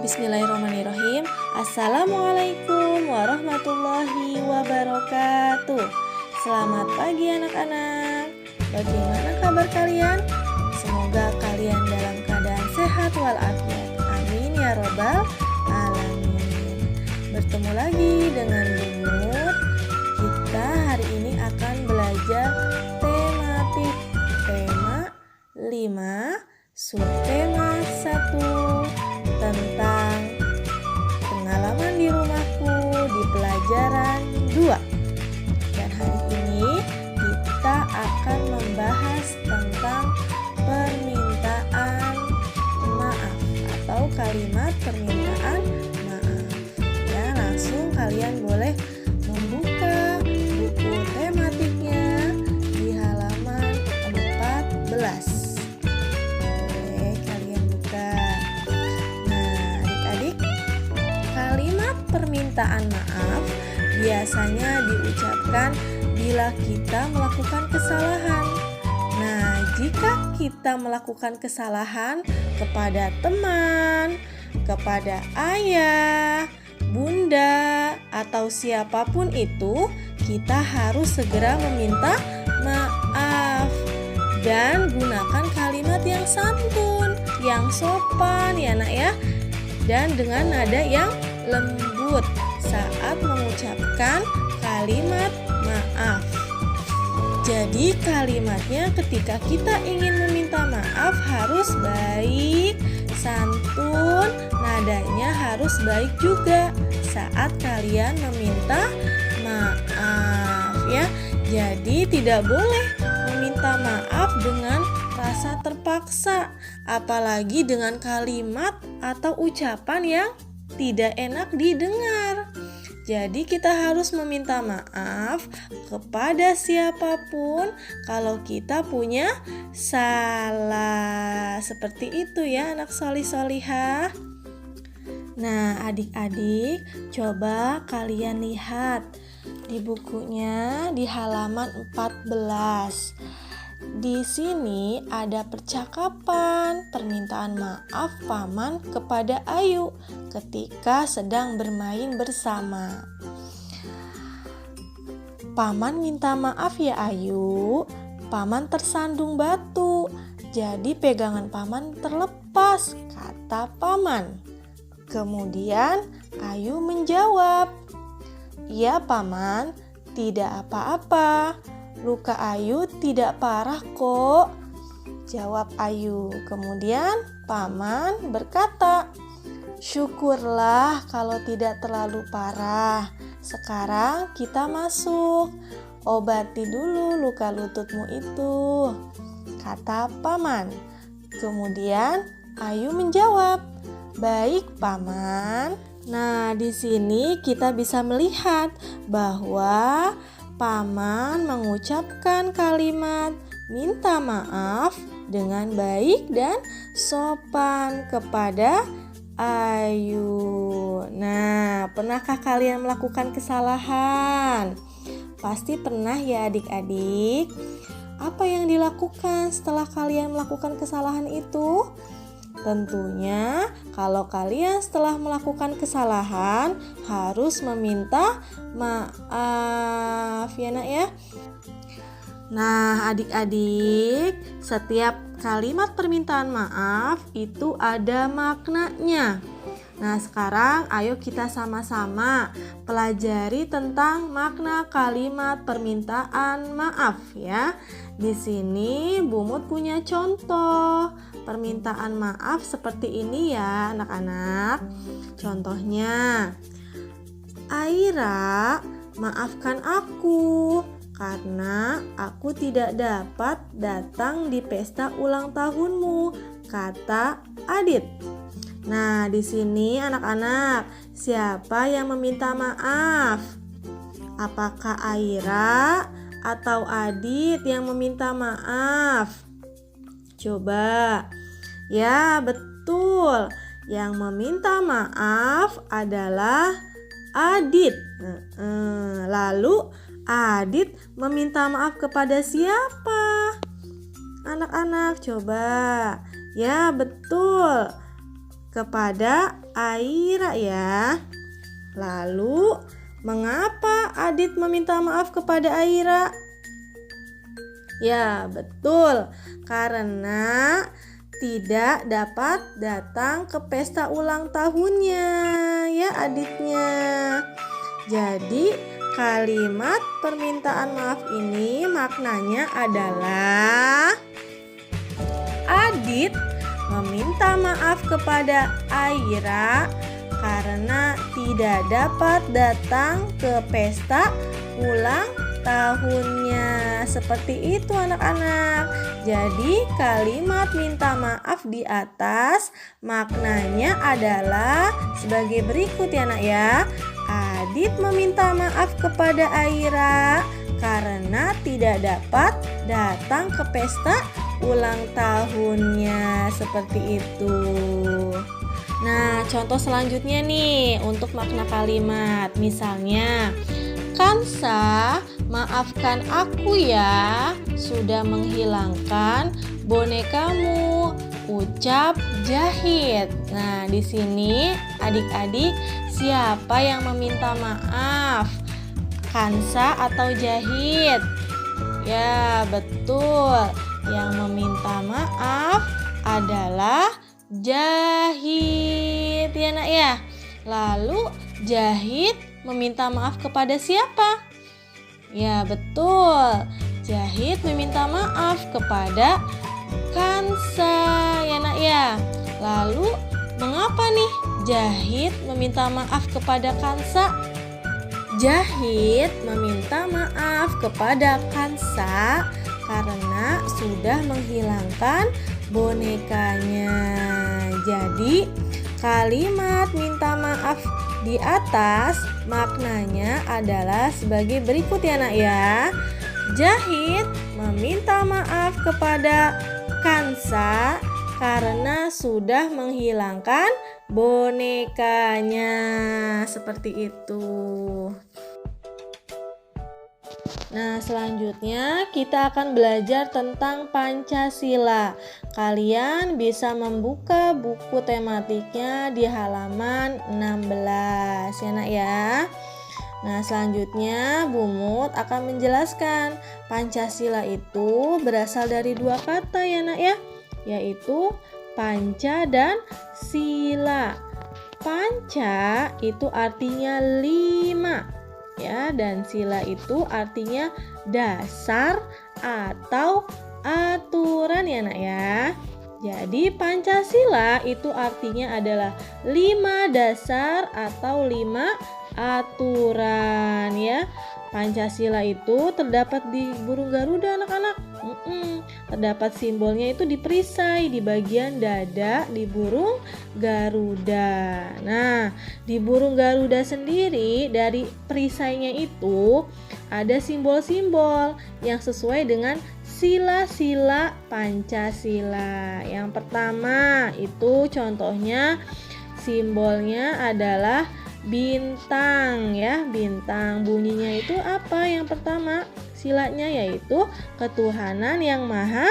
Bismillahirrahmanirrahim. Assalamualaikum warahmatullahi wabarakatuh. Selamat pagi anak-anak. Bagaimana kabar kalian? Semoga kalian dalam keadaan sehat walafiat. Amin ya robbal alamin. Bertemu lagi dengan Bumut. Kita hari ini akan belajar tematik. Tema 5, subtema 1 tentang pengalaman di rumahku di pelajaran 2. Dan hari ini kita akan membahas tentang permintaan maaf atau kalimat permintaan maaf. Ya, langsung kalian boleh membuka buku tematiknya di halaman 14. Permintaan maaf biasanya diucapkan bila kita melakukan kesalahan. Nah, jika kita melakukan kesalahan kepada teman, kepada ayah, bunda, atau siapapun itu, kita harus segera meminta maaf dan gunakan kalimat yang santun, yang sopan ya nak ya, dan dengan nada yang lembut saat mengucapkan kalimat maaf. Jadi kalimatnya ketika kita ingin meminta maaf harus baik, santun, nadanya harus baik juga saat kalian meminta maaf ya. Jadi tidak boleh meminta maaf dengan rasa terpaksa, apalagi dengan kalimat atau ucapan yang tidak enak didengar. Jadi kita harus meminta maaf kepada siapapun kalau kita punya salah. Seperti itu ya anak solih-solihah. Nah adik-adik, coba kalian lihat di bukunya di halaman 14. Di sini ada percakapan permintaan maaf paman kepada Ayu ketika sedang bermain bersama. Paman minta maaf ya Ayu, paman tersandung batu, jadi pegangan paman terlepas, kata paman. Kemudian Ayu menjawab, iya paman, tidak apa-apa. Luka Ayu tidak parah kok, jawab Ayu. Kemudian paman berkata, syukurlah kalau tidak terlalu parah. Sekarang kita masuk, obati dulu luka lututmu itu, kata paman. Kemudian Ayu menjawab, baik paman. Nah, di sini kita bisa melihat bahwa paman mengucapkan kalimat minta maaf dengan baik dan sopan kepada Ayu. Nah, pernahkah kalian melakukan kesalahan? Pasti pernah ya adik-adik. Apa yang dilakukan setelah kalian melakukan kesalahan itu? Tentunya kalau kalian setelah melakukan kesalahan harus meminta maaf ya nak ya. Nah adik-adik, setiap kalimat permintaan maaf itu ada maknanya. Nah sekarang ayo kita sama-sama pelajari tentang makna kalimat permintaan maaf ya. Di sini Bumut punya contoh permintaan maaf seperti ini ya anak-anak. Contohnya, Aira, maafkan aku karena aku tidak dapat datang di pesta ulang tahunmu, kata Adit. Nah, di sini anak-anak, siapa yang meminta maaf? Apakah Aira atau Adit yang meminta maaf? Coba. Ya, betul. Yang meminta maaf adalah Adit. Lalu Adit meminta maaf kepada siapa? Anak-anak coba. Ya betul. kepada Aira ya. Lalu, mengapa Adit meminta maaf kepada Aira? Ya, betul. Karena tidak dapat datang ke pesta ulang tahunnya ya Aditnya. Jadi, kalimat permintaan maaf ini maknanya adalah Adit meminta maaf kepada Aira karena tidak dapat datang ke pesta ulang tahunnya. Seperti itu anak-anak. Jadi kalimat minta maaf di atas maknanya adalah sebagai berikut ya nak ya. Adit meminta maaf kepada Aira karena tidak dapat datang ke pesta ulang tahunnya. Seperti itu. Nah, contoh selanjutnya nih untuk makna kalimat. Misalnya, Kansa, maafkan aku ya, sudah menghilangkan bonekamu, ucap Jahit. Nah, di sini adik-adik siapa yang meminta maaf? Kansa atau Jahit? Ya, betul. Yang meminta maaf adalah Jahit ya nak ya. Lalu Jahit meminta maaf kepada siapa? Ya betul, Jahit meminta maaf kepada Kansa ya nak ya. Lalu mengapa nih Jahit meminta maaf kepada Kansa? Jahit meminta maaf kepada Kansa karena sudah menghilangkan bonekanya. Jadi kalimat minta maaf di atas maknanya adalah sebagai berikut ya nak ya. Jahit meminta maaf kepada Kansa karena sudah menghilangkan bonekanya. Seperti itu. Nah, selanjutnya kita akan belajar tentang Pancasila. Kalian bisa membuka buku tematiknya di halaman 16 ya nak ya. Nah, selanjutnya Bumut akan menjelaskan Pancasila itu berasal dari dua kata ya nak ya, yaitu panca dan sila. Panca itu artinya 5 ya, dan sila itu artinya dasar atau aturan ya nak ya. Jadi Pancasila itu artinya adalah 5 dasar atau 5 aturan ya. Pancasila itu terdapat di burung Garuda anak-anak. Terdapat simbolnya itu di perisai di bagian dada di burung Garuda. Nah, di burung Garuda sendiri dari perisainya itu ada simbol-simbol yang sesuai dengan sila-sila Pancasila. Yang pertama itu contohnya simbolnya adalah bintang ya, bintang. Bunyinya itu apa? Yang pertama silanya yaitu ketuhanan yang Maha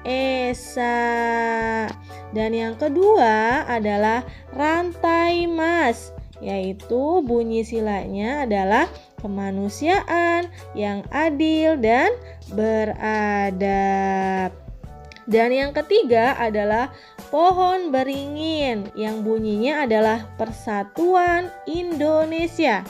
Esa. Dan yang kedua adalah rantai mas, yaitu bunyi silanya adalah kemanusiaan yang adil dan beradab. Dan yang ketiga adalah pohon beringin yang bunyinya adalah Persatuan Indonesia.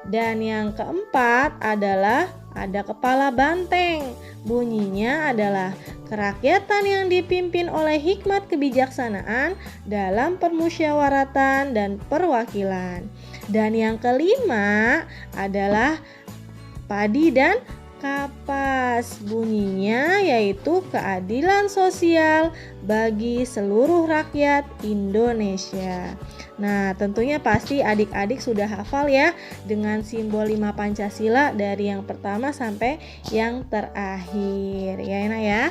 Dan yang keempat adalah ada kepala banteng. Bunyinya adalah kerakyatan yang dipimpin oleh hikmat kebijaksanaan dalam permusyawaratan dan perwakilan. Dan yang kelima adalah padi dan kapas. Bunyinya yaitu keadilan sosial bagi seluruh rakyat Indonesia. Nah, tentunya pasti adik-adik sudah hafal ya dengan simbol 5 Pancasila dari yang pertama sampai yang terakhir. Ya enak ya.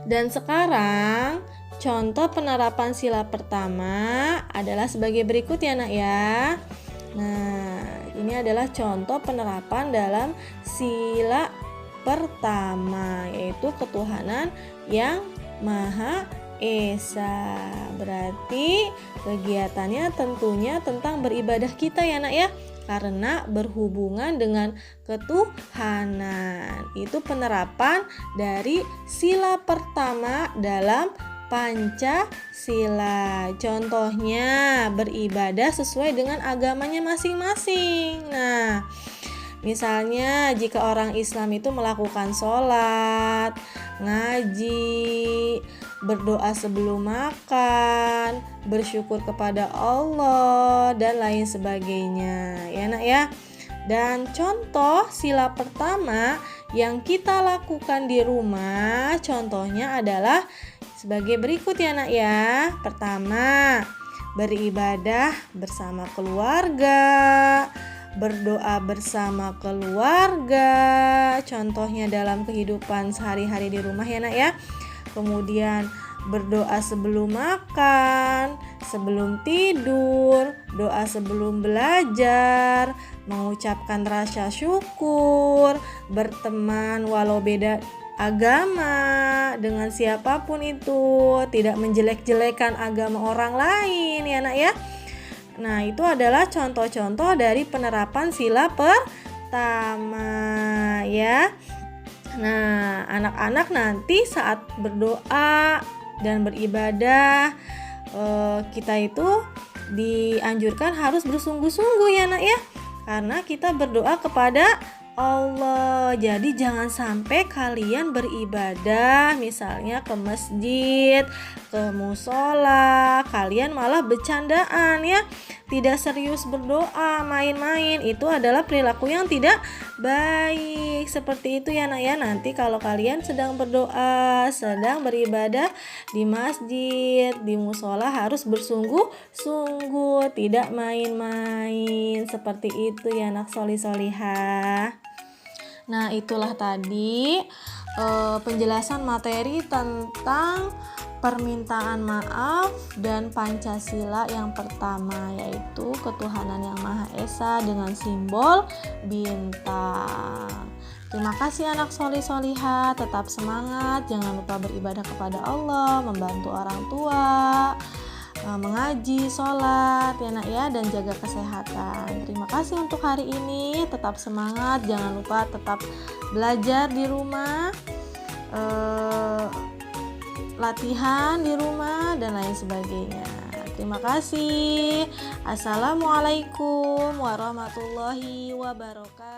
Dan sekarang contoh penerapan sila pertama adalah sebagai berikut ya nak ya. Nah, ini adalah contoh penerapan dalam sila pertama, yaitu ketuhanan yang Maha Esa. Berarti kegiatannya tentunya tentang beribadah kita ya nak ya, karena berhubungan dengan ketuhanan. Itu penerapan dari sila pertama dalam Pancasila. Contohnya beribadah sesuai dengan agamanya masing-masing. Nah, misalnya jika orang Islam itu melakukan sholat, ngaji, berdoa sebelum makan, bersyukur kepada Allah, dan lain sebagainya. Ya nak ya. Dan contoh sila pertama yang kita lakukan di rumah, contohnya adalah sebagai berikut ya nak ya. Pertama, beribadah bersama keluarga, berdoa bersama keluarga, contohnya dalam kehidupan sehari-hari di rumah ya nak ya. Kemudian berdoa sebelum makan, sebelum tidur, doa sebelum belajar, mengucapkan rasa syukur, berteman walau beda agama dengan siapapun itu, tidak menjelek-jelekan agama orang lain ya nak ya. Nah, itu adalah contoh-contoh dari penerapan sila pertama ya. Nah, anak-anak nanti saat berdoa dan beribadah, kita itu dianjurkan harus bersungguh-sungguh ya nak ya, karena kita berdoa kepada Allah. Jadi jangan sampai kalian beribadah misalnya ke masjid, ke musola, kalian malah bercandaan ya, tidak serius berdoa, main-main. Itu adalah perilaku yang tidak baik. Seperti itu ya nak ya. Nanti kalau kalian sedang berdoa, sedang beribadah di masjid, di musola, harus bersungguh-sungguh, tidak main-main. Seperti itu ya nak solih-solihah. Nah, itulah tadi penjelasan materi tentang permintaan maaf dan Pancasila yang pertama, yaitu ketuhanan yang Maha Esa dengan simbol bintang. Terima kasih anak solih-solihah, tetap semangat, jangan lupa beribadah kepada Allah, membantu orang tua, mengaji, sholat ya nak ya, dan jaga kesehatan. Terima kasih untuk hari ini, tetap semangat, jangan lupa tetap belajar di rumah, latihan di rumah, dan lain sebagainya. Terima kasih. Assalamualaikum warahmatullahi wabarakatuh.